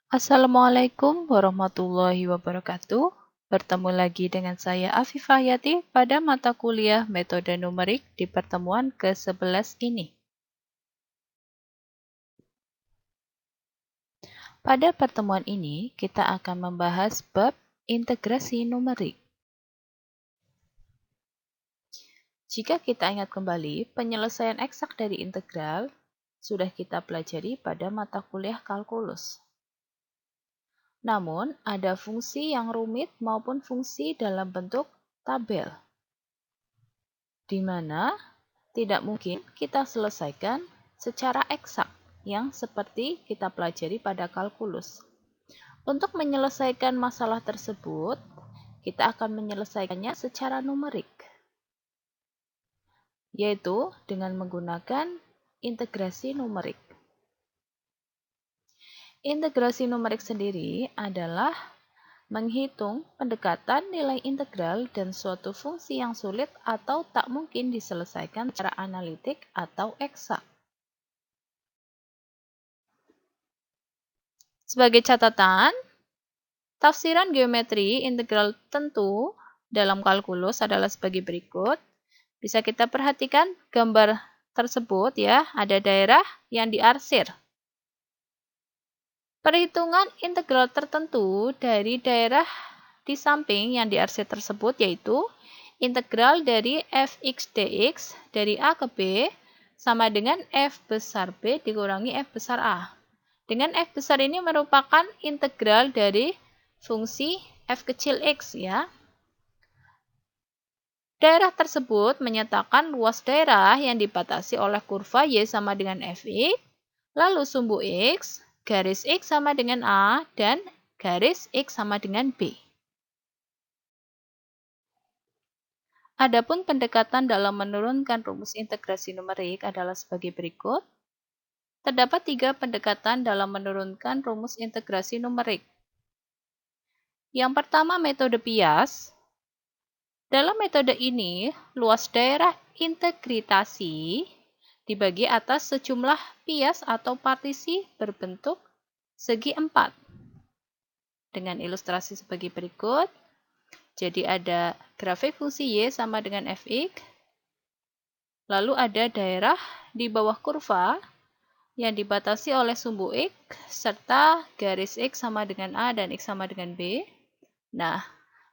Assalamualaikum warahmatullahi wabarakatuh. Bertemu lagi dengan saya Afifah Yati pada mata kuliah Metode Numerik di pertemuan ke-11 ini. Pada pertemuan ini, kita akan membahas bab integrasi numerik. Jika kita ingat kembali, penyelesaian eksak dari integral sudah kita pelajari pada mata kuliah kalkulus. Namun, ada fungsi yang rumit maupun fungsi dalam bentuk tabel, di mana tidak mungkin kita selesaikan secara eksak yang seperti kita pelajari pada kalkulus. Untuk menyelesaikan masalah tersebut, kita akan menyelesaikannya secara numerik, yaitu dengan menggunakan integrasi numerik. Integrasi numerik sendiri adalah menghitung pendekatan nilai integral dan suatu fungsi yang sulit atau tak mungkin diselesaikan secara analitik atau eksak. Sebagai catatan, tafsiran geometri integral tentu dalam kalkulus adalah sebagai berikut. Bisa kita perhatikan gambar tersebut ya, ada daerah yang diarsir. Perhitungan integral tertentu dari daerah di samping yang diarsir tersebut yaitu integral dari fx dx dari A ke B sama dengan f besar B dikurangi f besar A. Dengan f besar ini merupakan integral dari fungsi f kecil x ya. Daerah tersebut menyatakan luas daerah yang dibatasi oleh kurva y sama dengan fx, lalu sumbu x, garis x sama dengan A, dan garis x sama dengan B. Adapun pendekatan dalam menurunkan rumus integrasi numerik adalah sebagai berikut. Terdapat 3 pendekatan dalam menurunkan rumus integrasi numerik. Yang pertama, metode bias. Dalam metode ini, luas daerah integritasi dibagi atas sejumlah bias atau partisi berbentuk segi 4. Dengan ilustrasi sebagai berikut. Jadi ada grafik fungsi y sama dengan fx. Lalu ada daerah di bawah kurva yang dibatasi oleh sumbu x serta garis x sama dengan A dan x sama dengan B. Nah,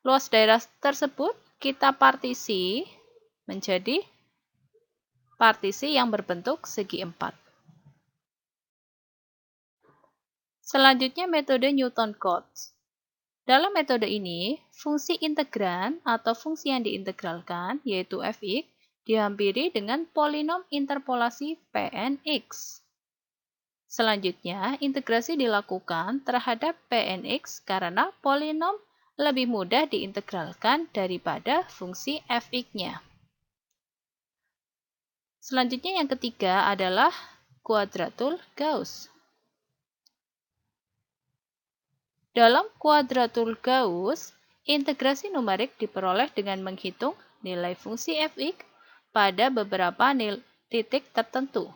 luas daerah tersebut kita partisi menjadi partisi yang berbentuk segi 4. Selanjutnya metode Newton-Cotes. Dalam metode ini, fungsi integran atau fungsi yang diintegralkan yaitu fx dihampiri dengan polinom interpolasi Pnx. Selanjutnya, integrasi dilakukan terhadap Pnx karena polinom lebih mudah diintegralkan daripada fungsi fx-nya. Selanjutnya yang ketiga adalah kuadratur Gauss. Dalam kuadratur Gauss, integrasi numerik diperoleh dengan menghitung nilai fungsi fx pada beberapa titik tertentu.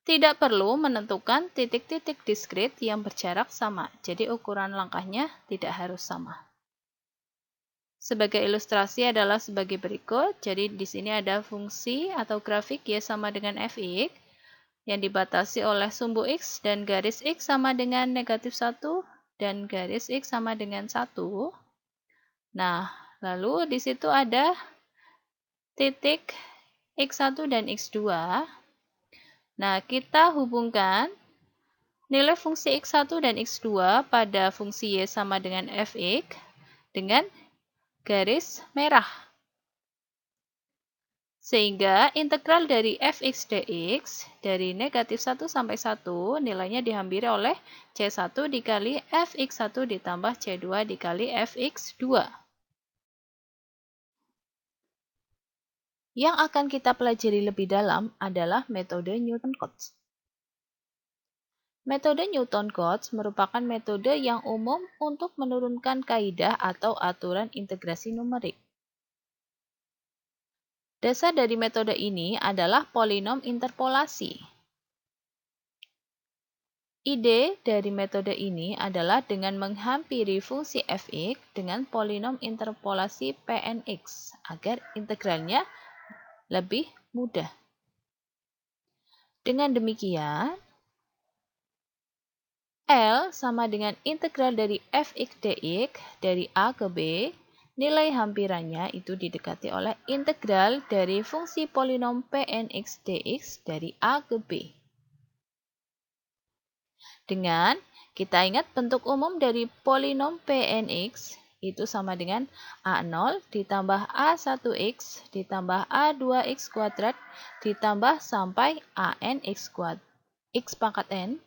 Tidak perlu menentukan titik-titik diskrit yang berjarak sama, jadi ukuran langkahnya tidak harus sama. Sebagai ilustrasi adalah sebagai berikut, jadi di sini ada fungsi atau grafik y sama dengan fx yang dibatasi oleh sumbu x dan garis x sama dengan negatif 1 dan garis x sama dengan 1. Nah, lalu di situ ada titik x1 dan x2. Nah, kita hubungkan nilai fungsi x1 dan x2 pada fungsi y sama dengan fx dengan garis merah. Sehingga integral dari fx dx dari negatif 1 sampai 1 nilainya dihampiri oleh c1 dikali fx1 ditambah c2 dikali fx2. Yang akan kita pelajari lebih dalam adalah metode Newton-Cotes. Metode Newton-Cotes merupakan metode yang umum untuk menurunkan kaidah atau aturan integrasi numerik. Dasar dari metode ini adalah polinom interpolasi. Ide dari metode ini adalah dengan menghampiri fungsi fx dengan polinom interpolasi Pnx agar integralnya lebih mudah. Dengan demikian, L sama dengan integral dari fx dx dari A ke B, nilai hampirannya itu didekati oleh integral dari fungsi polinom Pnx dx dari A ke B. Dengan kita ingat bentuk umum dari polinom Pnx itu sama dengan A0 ditambah A1x ditambah A2x kuadrat ditambah sampai ANx kuadrat x pangkat n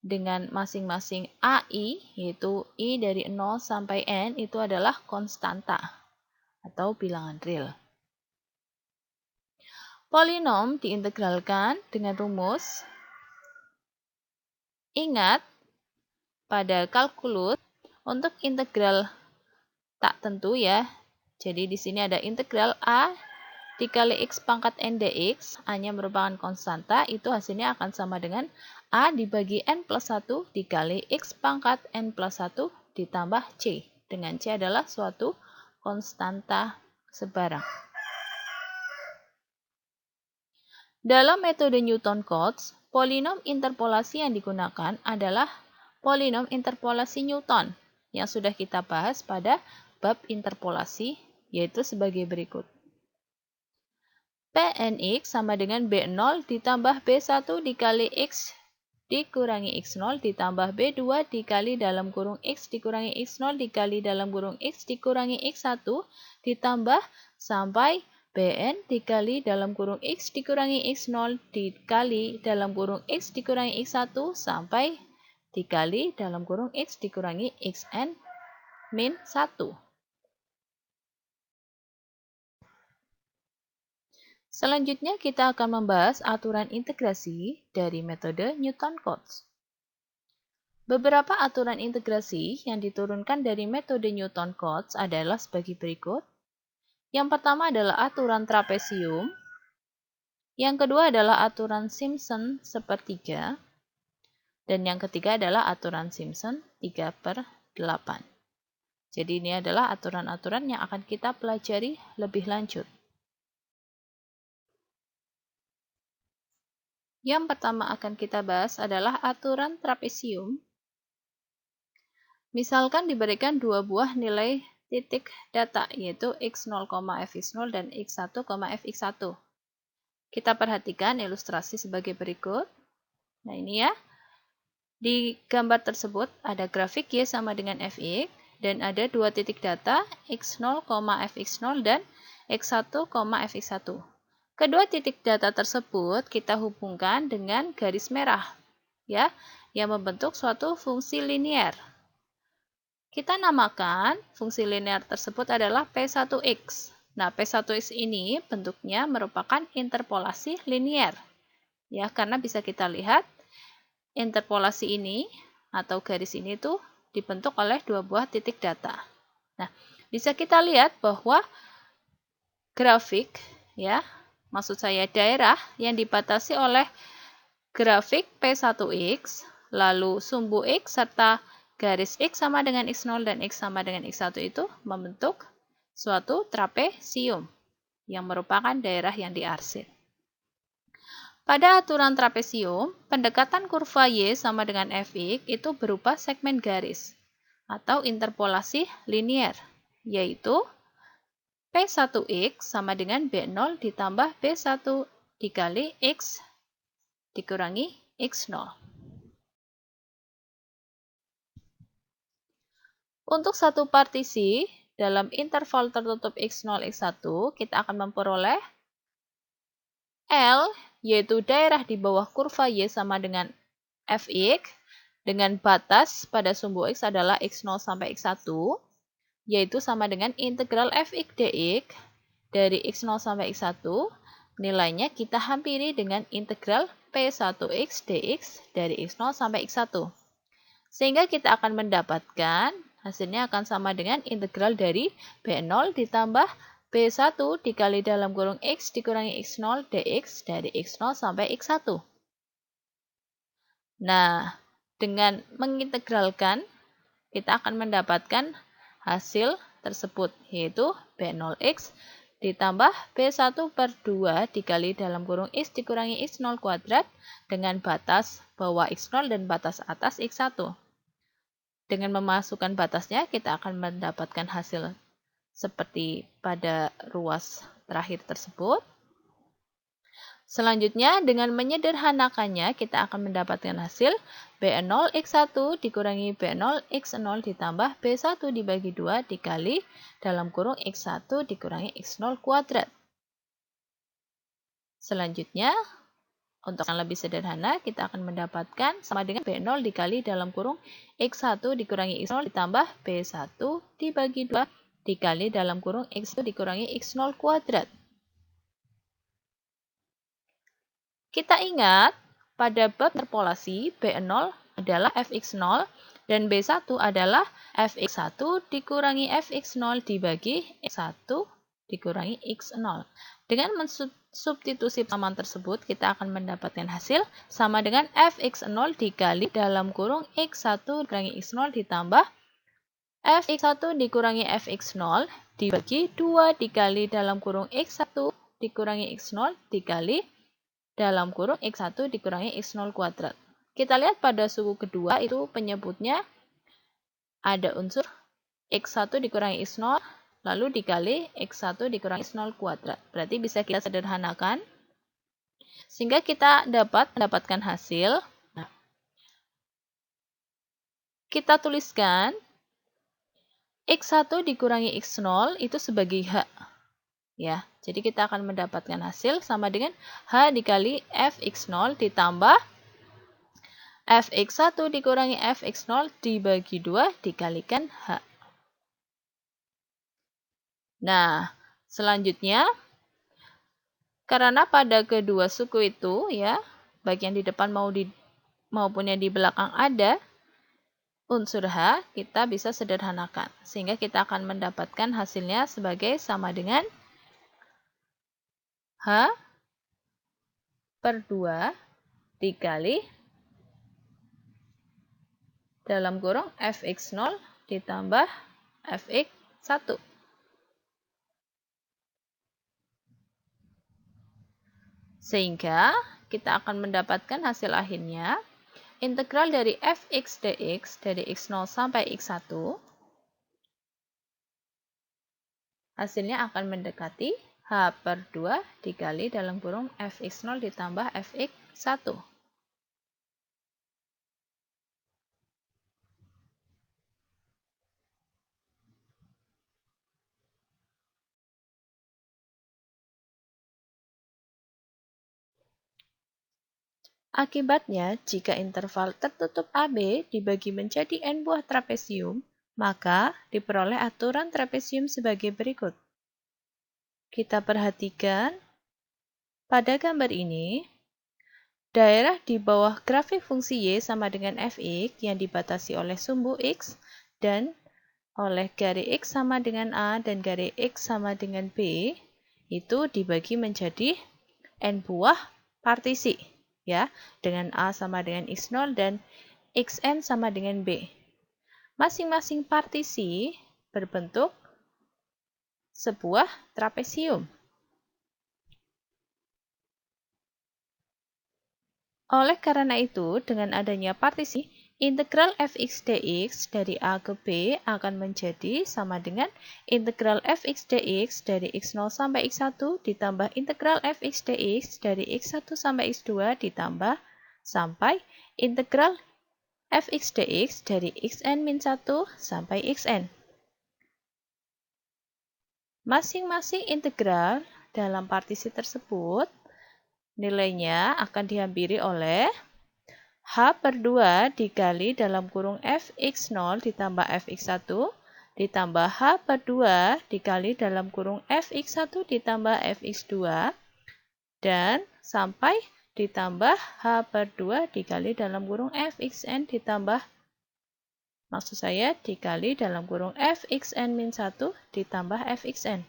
dengan masing-masing AI yaitu I dari 0 sampai N itu adalah konstanta atau bilangan real. Polinom diintegralkan dengan rumus. Ingat, pada kalkulus untuk integral tak tentu ya. Jadi di sini ada integral A dikali x pangkat n dx, A-nya merupakan konstanta, itu hasilnya akan sama dengan A dibagi n plus 1 dikali x pangkat n plus 1 ditambah C. Dengan C adalah suatu konstanta sebarang. Dalam metode Newton-Cotes, polinom interpolasi yang digunakan adalah polinom interpolasi Newton yang sudah kita bahas pada bab interpolasi, yaitu sebagai berikut. Pnx sama dengan B0 ditambah B1 dikali X dikurangi X0 ditambah B2 dikali dalam kurung X dikurangi X0 dikali dalam kurung X dikurangi X1 ditambah sampai Bn dikali dalam kurung X dikurangi X0 dikali dalam kurung X dikurangi X1 sampai dikali dalam kurung X dikurangi Xn min 1. Selanjutnya kita akan membahas aturan integrasi dari metode Newton-Cotes. Beberapa aturan integrasi yang diturunkan dari metode Newton-Cotes adalah sebagai berikut. Yang pertama adalah aturan trapesium. Yang kedua adalah aturan Simpson sepertiga. Dan yang ketiga adalah aturan Simpson 3/8. Jadi ini adalah aturan-aturan yang akan kita pelajari lebih lanjut. Yang pertama akan kita bahas adalah aturan trapesium. Misalkan diberikan dua buah nilai titik data, yaitu x0, fx0 dan x1, fx1. Kita perhatikan ilustrasi sebagai berikut. Nah ini ya, di gambar tersebut ada grafik Y sama dengan fx, dan ada dua titik data x0, fx0 dan x1, fx1. Kedua titik data tersebut kita hubungkan dengan garis merah, ya, yang membentuk suatu fungsi linier. Kita namakan fungsi linear tersebut adalah P1x. Nah, P1x ini bentuknya merupakan interpolasi linier. Ya, karena bisa kita lihat interpolasi ini atau garis ini tuh dibentuk oleh dua buah titik data. Nah, bisa kita lihat bahwa grafik ya, maksud saya daerah yang dibatasi oleh grafik P1x, lalu sumbu x serta garis x sama dengan x0 dan x sama dengan x1 itu membentuk suatu trapesium yang merupakan daerah yang diarsir. Pada aturan trapesium, pendekatan kurva Y sama dengan fx itu berupa segmen garis atau interpolasi linier, yaitu P1x sama dengan B0 ditambah B1 dikali x dikurangi x0. Untuk satu partisi dalam interval tertutup x0, x1, kita akan memperoleh L, yaitu daerah di bawah kurva Y sama dengan fx, dengan batas pada sumbu x adalah x0 sampai x1, yaitu sama dengan integral fx dx dari x0 sampai x1, nilainya kita hampiri dengan integral p1x dx dari x0 sampai x1. Sehingga kita akan mendapatkan hasilnya akan sama dengan integral dari B0 ditambah B1 dikali dalam kurung X dikurangi X0 dx dari X0 sampai X1. Nah, dengan mengintegralkan, kita akan mendapatkan hasil tersebut, yaitu B0x ditambah B1 per 2 dikali dalam kurung X dikurangi X0 kuadrat dengan batas bawah X0 dan batas atas X1. Dengan memasukkan batasnya, kita akan mendapatkan hasil seperti pada ruas terakhir tersebut. Selanjutnya, dengan menyederhanakannya, kita akan mendapatkan hasil B0x1 dikurangi B0x0 ditambah B1 dibagi 2 dikali dalam kurung X1 dikurangi X0 kuadrat. Selanjutnya, untuk yang lebih sederhana, kita akan mendapatkan sama dengan B0 dikali dalam kurung X1 dikurangi X0 ditambah B1 dibagi 2 dikali dalam kurung X1 dikurangi X0 kuadrat. Kita ingat, pada bab interpolasi, B0 adalah fx0 dan B1 adalah fx1 dikurangi fx0 dibagi x1 dikurangi x0. Dengan mensubstitusi persamaan tersebut, kita akan mendapatkan hasil sama dengan fx0 dikali dalam kurung x1 dikurangi x0 ditambah fx1 dikurangi fx0 dibagi 2 dikali dalam kurung x1 dikurangi x0 dikali dalam kurung X1 dikurangi X0 kuadrat. Kita lihat pada suku kedua itu penyebutnya ada unsur X1 dikurangi X0 lalu dikali X1 dikurangi X0 kuadrat. Berarti bisa kita sederhanakan sehingga kita dapat mendapatkan hasil. Nah, kita tuliskan X1 dikurangi X0 itu sebagai H. Ya, jadi kita akan mendapatkan hasil sama dengan H dikali Fx0 ditambah Fx1 dikurangi Fx0 dibagi 2 dikalikan H. Nah, selanjutnya, karena pada kedua suku itu, ya, baik yang di depan maupun yang di belakang ada unsur H, kita bisa sederhanakan. Sehingga kita akan mendapatkan hasilnya sebagai sama dengan H per 2 dikali dalam kurung Fx0 ditambah Fx1. Sehingga kita akan mendapatkan hasil akhirnya integral dari fx dx dari x0 sampai x1 hasilnya akan mendekati h per 2 dikali dalam kurung fx0 ditambah fx1. Akibatnya, jika interval tertutup AB dibagi menjadi n buah trapesium, maka diperoleh aturan trapesium sebagai berikut. Kita perhatikan pada gambar ini, daerah di bawah grafik fungsi y sama dengan fx yang dibatasi oleh sumbu x dan oleh garis x sama dengan a dan garis x sama dengan b itu dibagi menjadi n buah partisi, ya, dengan a sama dengan x0 dan xn sama dengan b. Masing-masing partisi berbentuk sebuah trapesium. Oleh karena itu, dengan adanya partisi, integral fx dx dari a ke b akan menjadi sama dengan integral fx dx dari x0 sampai x1 ditambah integral fx dx dari x1 sampai x2 ditambah sampai integral fx dx dari xn-1 sampai xn. Masing-masing integral dalam partisi tersebut nilainya akan dihampiri oleh H per 2 dikali dalam kurung Fx0 ditambah Fx1 ditambah H per 2 dikali dalam kurung Fx1 ditambah Fx2 dan sampai ditambah H per 2 dikali dalam kurung Fxn ditambah dikali dalam kurung Fxn-1 ditambah Fxn.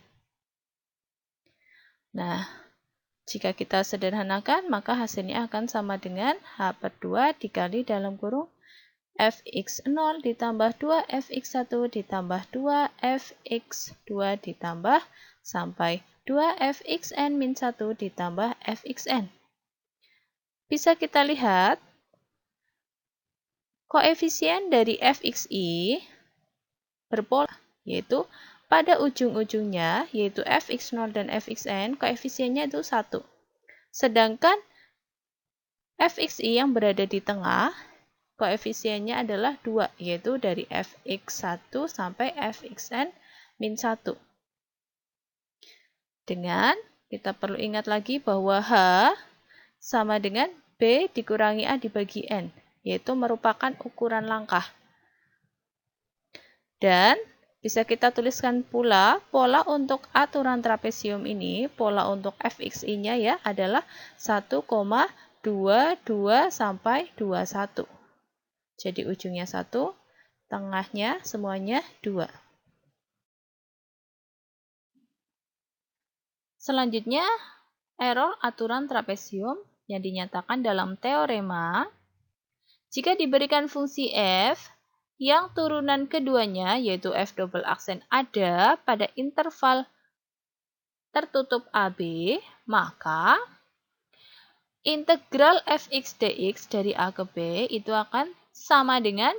Nah, Jika kita sederhanakan, maka hasilnya akan sama dengan H per 2 dikali dalam kurung fx0 ditambah 2fx1 ditambah 2fx2 ditambah sampai 2fxn min 1 ditambah fxn. Bisa kita lihat, koefisien dari fxi berpola, yaitu pada ujung-ujungnya, yaitu fx0 dan fxn, koefisiennya itu 1. Sedangkan fxi yang berada di tengah, koefisiennya adalah 2, yaitu dari fx1 sampai fxn min 1. Dengan kita perlu ingat lagi bahwa H sama dengan B dikurangi A dibagi N, yaitu merupakan ukuran langkah. Dan bisa kita tuliskan pula pola untuk aturan trapesium ini, pola untuk fxi-nya ya adalah 1,22 sampai 21. Jadi ujungnya 1, tengahnya semuanya 2. Selanjutnya, error aturan trapesium yang dinyatakan dalam teorema. Jika diberikan fungsi f yang turunan keduanya, yaitu f double aksen ada pada interval tertutup AB, maka integral fx dx dari A ke B itu akan sama dengan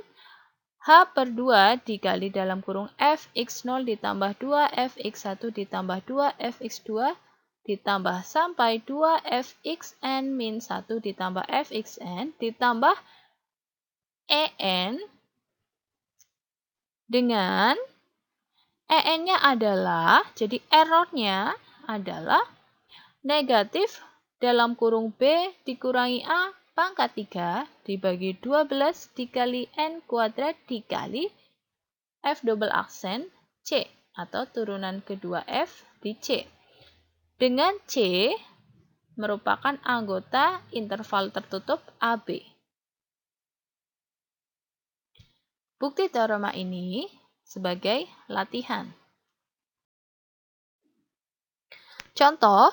H per 2 dikali dalam kurung fx0 ditambah 2fx1 ditambah 2fx2 ditambah sampai 2fxn min 1 ditambah fxn ditambah en dengan en-nya adalah, jadi errornya adalah negatif dalam kurung B dikurangi A pangkat 3 dibagi 12 dikali N kuadrat dikali F double aksen C atau turunan kedua F di C. Dengan C merupakan anggota interval tertutup AB. Bukti teorema ini sebagai latihan. Contoh,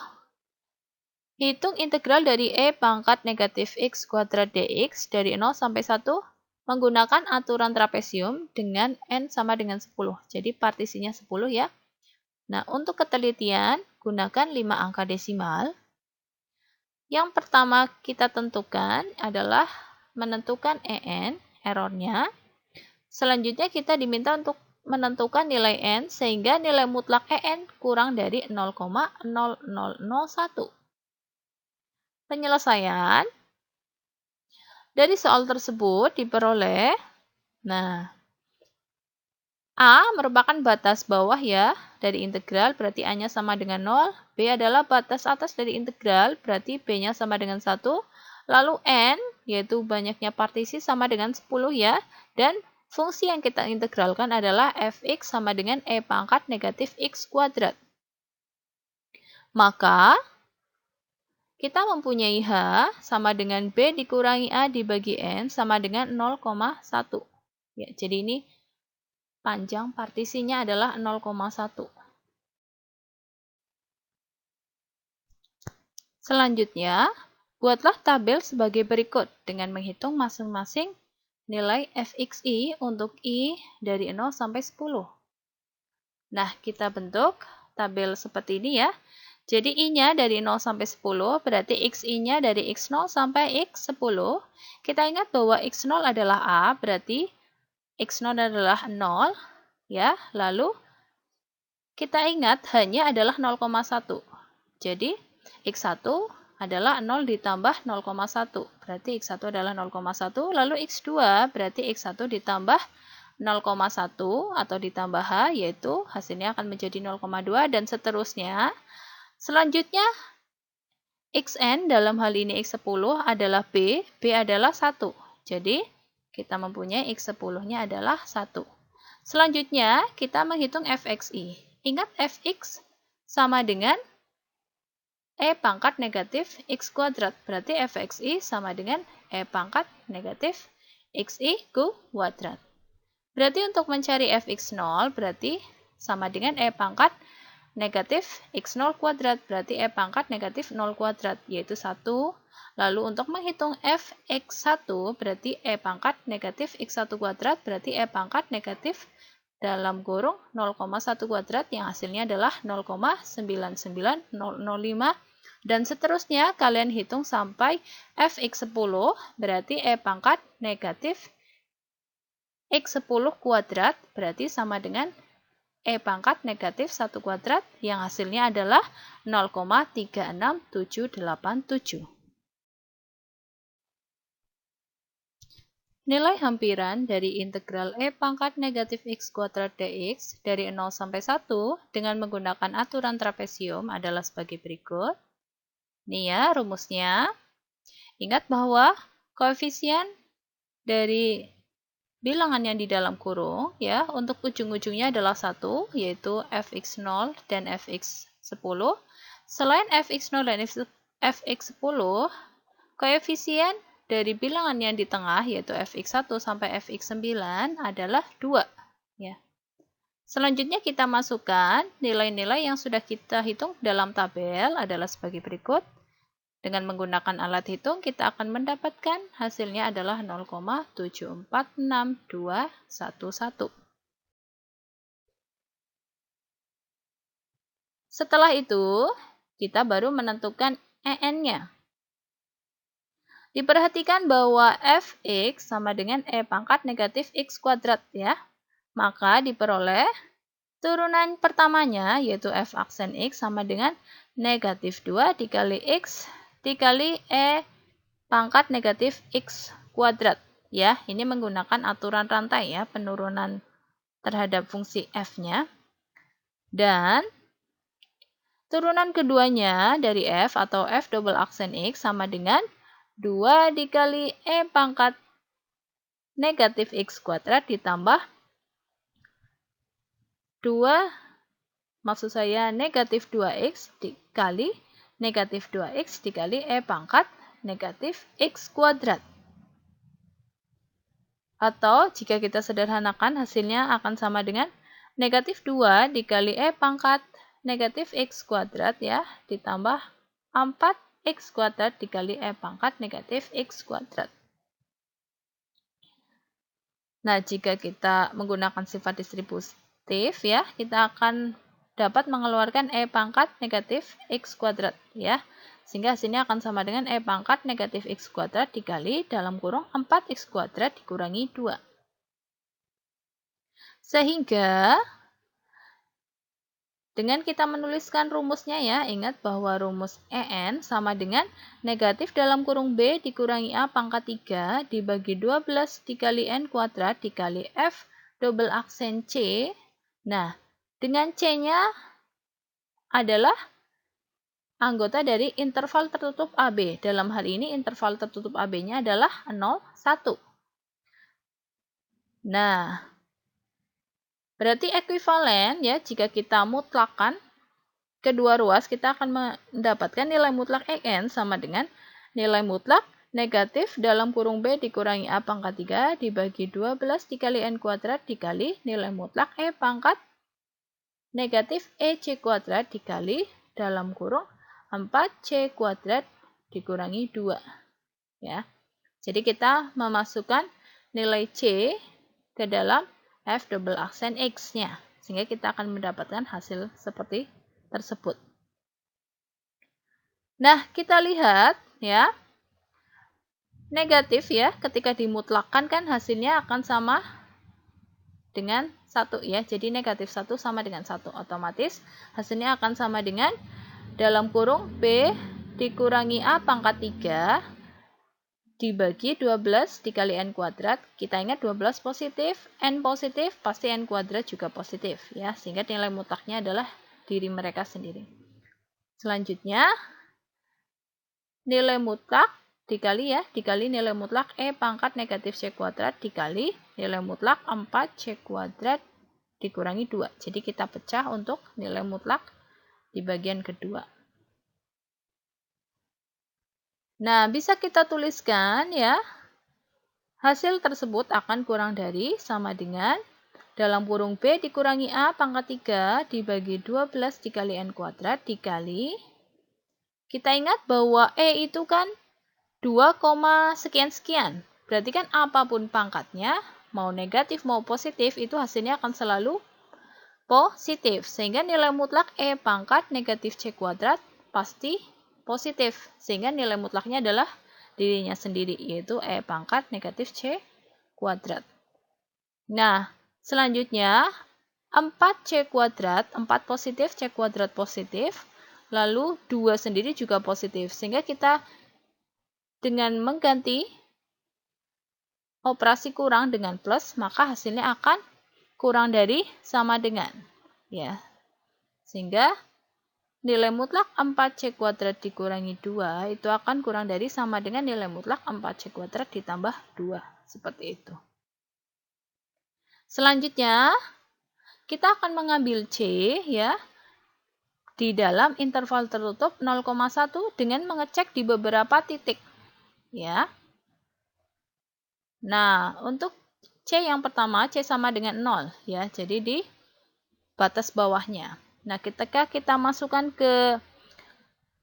hitung integral dari E pangkat negatif X kuadrat dx dari 0 sampai 1 menggunakan aturan trapesium dengan N sama dengan 10. Jadi partisinya 10 ya. Nah, untuk ketelitian, gunakan 5 angka desimal. Yang pertama kita tentukan adalah menentukan EN, errornya. Selanjutnya kita diminta untuk menentukan nilai N sehingga nilai mutlak EN kurang dari 0,0001. Penyelesaian dari soal tersebut diperoleh, nah, A merupakan batas bawah ya dari integral, berarti A-nya sama dengan 0. B adalah batas atas dari integral, berarti B-nya sama dengan 1. Lalu N, yaitu banyaknya partisi sama dengan 10 ya. Dan fungsi yang kita integralkan adalah fx sama dengan E pangkat negatif X kuadrat. Maka, kita mempunyai H sama dengan B dikurangi A dibagi N sama dengan 0,1. Ya, jadi ini panjang partisinya adalah 0,1. Selanjutnya, buatlah tabel sebagai berikut dengan menghitung masing-masing nilai fxi untuk i dari 0 sampai 10. Nah, kita bentuk tabel seperti ini ya. Jadi i-nya dari 0 sampai 10, berarti xi-nya dari x0 sampai x10. Kita ingat bahwa x0 adalah a, berarti x0 adalah 0. Ya, lalu kita ingat h-nya adalah 0,1. Jadi, x1 adalah 0 ditambah 0,1. Berarti x1 adalah 0,1. Lalu x2 berarti x1 ditambah 0,1 atau ditambah h, yaitu hasilnya akan menjadi 0,2 dan seterusnya. Selanjutnya, xn dalam hal ini x10 adalah b, b adalah 1. Jadi, kita mempunyai x10-nya adalah 1. Selanjutnya, kita menghitung fxi. Ingat fx sama dengan E pangkat negatif X kuadrat. Berarti fxi sama dengan E pangkat negatif xi kuadrat. Berarti untuk mencari fx0 berarti sama dengan E pangkat negatif x0 kuadrat, berarti E pangkat negatif 0 kuadrat, yaitu 1. Lalu untuk menghitung fx1, berarti E pangkat negatif x1 kuadrat, berarti E pangkat negatif dalam kurung 0,1 kuadrat, yang hasilnya adalah 0,99005. Dan seterusnya, kalian hitung sampai fx10, berarti E pangkat negatif x10 kuadrat, berarti sama dengan E pangkat negatif 1 kuadrat, yang hasilnya adalah 0,36787. Nilai hampiran dari integral E pangkat negatif x kuadrat dx dari 0 sampai 1 dengan menggunakan aturan trapesium adalah sebagai berikut. Ini ya rumusnya. Ingat bahwa koefisien dari bilangan yang di dalam kurung ya untuk ujung-ujungnya adalah 1, yaitu fx0 dan fx10. Selain fx0 dan fx10, koefisien dari bilangan yang di tengah yaitu fx1 sampai fx9 adalah 2 ya. Selanjutnya kita masukkan nilai-nilai yang sudah kita hitung dalam tabel adalah sebagai berikut. Dengan menggunakan alat hitung kita akan mendapatkan hasilnya adalah 0,746211. Setelah itu, kita baru menentukan EN-nya. Diperhatikan bahwa fx sama dengan E pangkat negatif x kuadrat ya. Maka diperoleh turunan pertamanya yaitu f aksen x sama dengan negatif 2 dikali x dikali E pangkat negatif x kuadrat. Ya, ini menggunakan aturan rantai ya, penurunan terhadap fungsi f-nya. Dan turunan keduanya dari f atau f double aksen x sama dengan 2 dikali E pangkat negatif x kuadrat ditambah 2, maksud saya negatif 2x dikali negatif 2x dikali E pangkat negatif x kuadrat. Atau jika kita sederhanakan hasilnya akan sama dengan negatif 2 dikali E pangkat negatif x kuadrat ya ditambah 4x kuadrat dikali E pangkat negatif x kuadrat. Nah, jika kita menggunakan sifat distributif ya, kita akan dapat mengeluarkan E pangkat negatif x kuadrat ya. Sehingga hasilnya akan sama dengan E pangkat negatif x kuadrat dikali dalam kurung 4x kuadrat dikurangi 2. Sehingga dengan kita menuliskan rumusnya ya, ingat bahwa rumus EN sama dengan negatif dalam kurung B dikurangi A pangkat 3 dibagi 12 dikali N kuadrat dikali F double aksen C. Nah, dengan C-nya adalah anggota dari interval tertutup AB. Dalam hal ini interval tertutup AB-nya adalah 0, 1. Nah, berarti ekuivalen ya jika kita mutlakkan kedua ruas, kita akan mendapatkan nilai mutlak EN sama dengan nilai mutlak negatif dalam kurung B dikurangi A pangkat 3 dibagi 12 dikali N kuadrat dikali nilai mutlak E pangkat negatif EC kuadrat dikali dalam kurung 4C kuadrat dikurangi 2. Ya. Jadi kita memasukkan nilai C ke dalam F double aksen X-nya. Sehingga kita akan mendapatkan hasil seperti tersebut. Nah, kita lihat ya. Negatif ya, ketika dimutlakkan kan hasilnya akan sama dengan 1 ya. Jadi negatif 1 sama dengan 1. Otomatis hasilnya akan sama dengan dalam kurung B dikurangi A pangkat 3 dibagi 12 dikali N kuadrat. Kita ingat 12 positif, N positif, pasti N kuadrat juga positif ya. Sehingga nilai mutlaknya adalah diri mereka sendiri. Selanjutnya, nilai mutlak dikali nilai mutlak E pangkat negatif C kuadrat dikali nilai mutlak 4C kuadrat dikurangi 2. Jadi kita pecah untuk nilai mutlak di bagian kedua. Nah, bisa kita tuliskan ya, hasil tersebut akan kurang dari sama dengan Dalam kurung B dikurangi A pangkat 3 dibagi 12 dikali N kuadrat dikali. Kita ingat bahwa E itu kan 2, sekian-sekian. Berarti kan apapun pangkatnya, mau negatif mau positif, itu hasilnya akan selalu positif. Sehingga nilai mutlak E pangkat negatif C kuadrat pasti positif. Sehingga nilai mutlaknya adalah dirinya sendiri, yaitu E pangkat negatif C kuadrat. Nah, selanjutnya 4C kuadrat, 4 positif, C kuadrat positif, lalu 2 sendiri juga positif. Sehingga kita dengan mengganti operasi kurang dengan plus, maka hasilnya akan kurang dari sama dengan. Ya. Sehingga nilai mutlak 4C kuadrat dikurangi 2 itu akan kurang dari sama dengan nilai mutlak 4C kuadrat ditambah 2. Seperti itu. Selanjutnya, kita akan mengambil C ya di dalam interval tertutup 0,1 dengan mengecek di beberapa titik. Ya. Nah, untuk C yang pertama, C sama dengan 0 ya. Jadi di batas bawahnya. Nah, ketika kita masukkan ke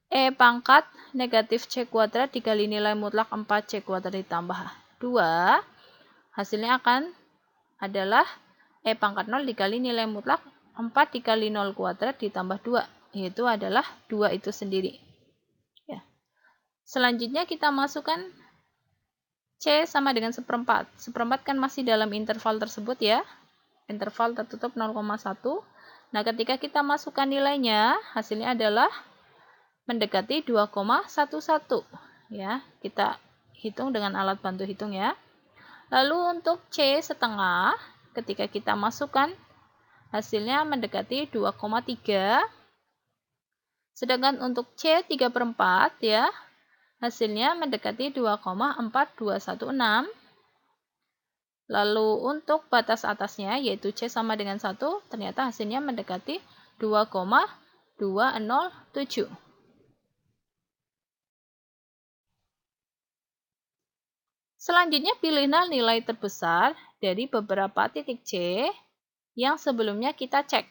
E pangkat negatif C kuadrat dikali nilai mutlak 4C kuadrat ditambah 2, hasilnya akan adalah E pangkat 0 dikali nilai mutlak 4 dikali 0 kuadrat ditambah 2, yaitu adalah 2 itu sendiri. Ya. Selanjutnya kita masukkan C sama dengan seperempat. Seperempat kan masih dalam interval tersebut ya. Interval tertutup 0,1. Nah, ketika kita masukkan nilainya, hasilnya adalah mendekati 2,11. Ya, kita hitung dengan alat bantu hitung ya. Lalu untuk C setengah, ketika kita masukkan, hasilnya mendekati 2,3. Sedangkan untuk C 3/4 ya, hasilnya mendekati 2,4216. Lalu untuk batas atasnya, yaitu C sama dengan 1, ternyata hasilnya mendekati 2,207. Selanjutnya, pilihlah nilai terbesar dari beberapa titik C yang sebelumnya kita cek.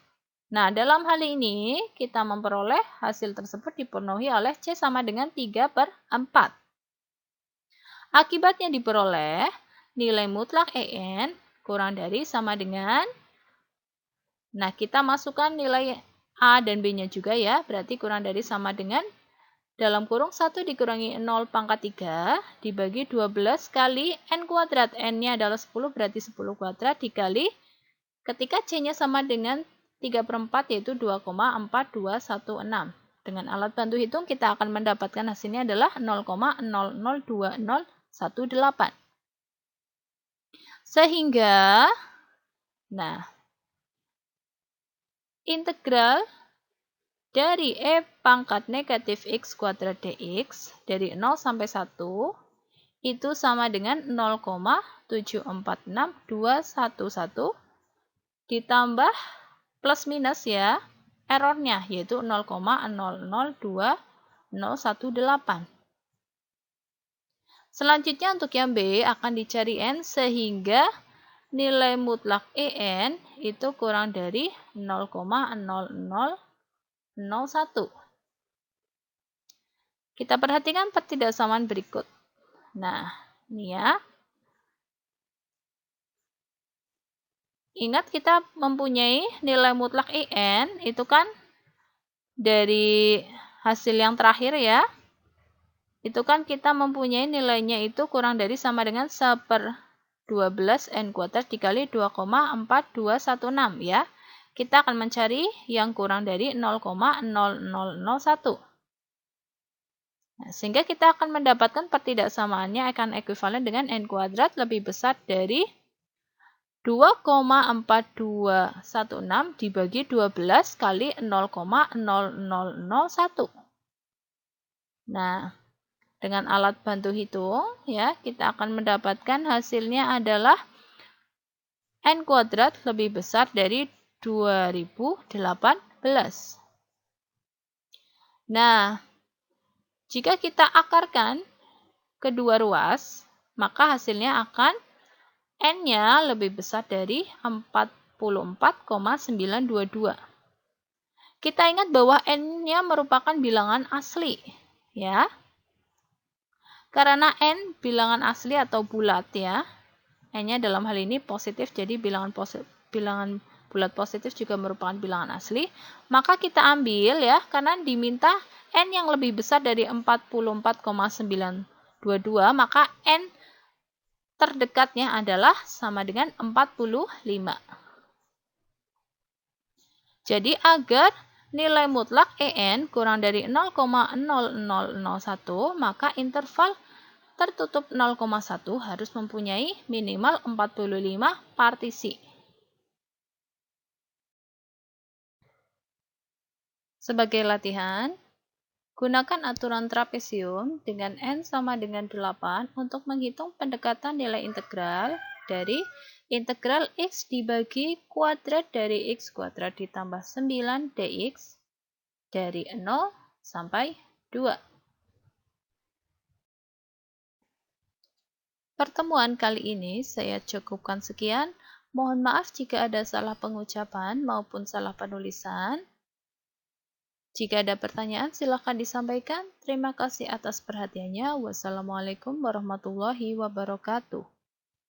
Nah, dalam hal ini, kita memperoleh hasil tersebut dipenuhi oleh C sama dengan 3/4. Akibatnya diperoleh nilai mutlak EN kurang dari sama dengan, nah kita masukkan nilai A dan B-nya juga ya, berarti kurang dari sama dengan dalam kurung 1 dikurangi 0 pangkat 3 dibagi 12 kali N kuadrat. N-nya adalah 10, berarti 10 kuadrat dikali ketika C-nya sama dengan 3/4 yaitu 2,4216. Dengan alat bantu hitung kita akan mendapatkan hasilnya adalah 0,002018. Sehingga, nah, integral dari E pangkat negatif X kuadrat dx dari 0 sampai 1 itu sama dengan 0,746211 ditambah plus minus ya, errornya yaitu 0,002018. Selanjutnya untuk yang B akan dicari N sehingga nilai mutlak EN itu kurang dari 0,0001. Kita perhatikan pertidaksamaan berikut. Nah, ini ya. Ingat kita mempunyai nilai mutlak EN itu kan dari hasil yang terakhir ya. Itu kan kita mempunyai nilainya itu kurang dari sama dengan 1/12 N kuadrat dikali 2,4216 ya. Kita akan mencari yang kurang dari 0,0001. Nah, sehingga kita akan mendapatkan pertidaksamaannya akan ekuivalen dengan N kuadrat lebih besar dari 2,4216 dibagi 12 kali 0,0001. Nah, dengan alat bantu hitung ya, kita akan mendapatkan hasilnya adalah N kuadrat lebih besar dari 2018. Nah, jika kita akarkan kedua ruas, maka hasilnya akan N-nya lebih besar dari 40 44,922. Kita ingat bahwa N-nya merupakan bilangan asli, ya. Karena N bilangan asli atau bulat, ya. N-nya dalam hal ini positif, jadi bilangan bulat positif juga merupakan bilangan asli. Maka kita ambil, ya, karena diminta N yang lebih besar dari 44,922, maka N terdekatnya adalah sama dengan 45. Jadi agar nilai mutlak EN kurang dari 0,0001, maka interval tertutup 0,1 harus mempunyai minimal 45 partisi. Sebagai latihan, gunakan aturan trapesium dengan N sama dengan 8 untuk menghitung pendekatan nilai integral dari integral X dibagi kuadrat dari X kuadrat ditambah 9 dx dari 0 sampai 2. Pertemuan kali ini saya cukupkan sekian. Mohon maaf jika ada salah pengucapan maupun salah penulisan. Jika ada pertanyaan, silakan disampaikan. Terima kasih atas perhatiannya. Wassalamualaikum warahmatullahi wabarakatuh.